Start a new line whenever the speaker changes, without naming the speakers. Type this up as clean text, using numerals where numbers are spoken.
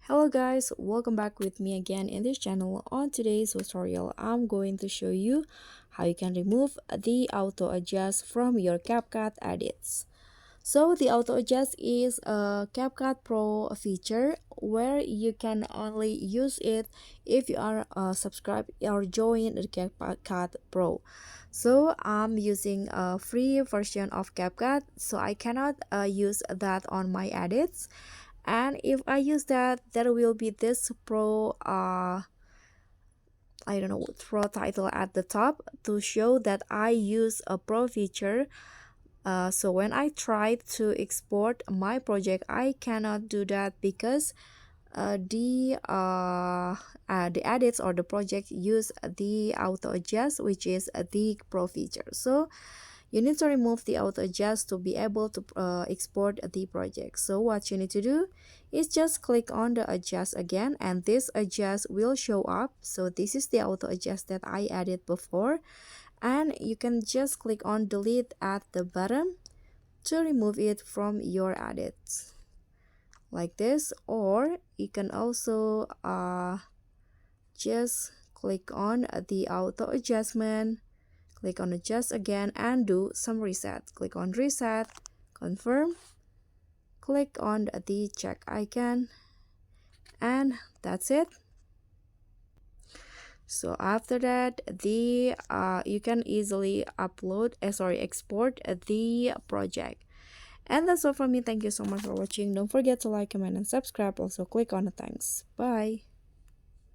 Hello guys, welcome back with me again in this channel. On today's tutorial, I'm going to show you how you can remove the auto adjust from your CapCut edits. So the auto adjust is a CapCut Pro feature where you can only use it if you are subscribed or join the CapCut Pro. So I'm using a free version of CapCut, so I cannot use that on my edits. And if I use that, there will be this pro I don't know, pro title at the top to show that I use a pro feature. So when I try to export my project, I cannot do that because the edits or the project use the auto adjust, which is the pro feature. So you need to remove the auto adjust to be able to export the project. So what you need to do is just click on the adjust again, and this adjust will show up. So this is the auto adjust that I added before, and you can just click on delete at the bottom to remove it from your edits like this. Or you can also just click on the auto adjustment, click on adjust again, and do some reset. Click on reset, confirm, click on the check icon, and that's it. So after that, the you can easily export the project. And that's all from me. Thank you so much for watching. Don't forget to like, comment, and subscribe. Also click on the thanks. Bye.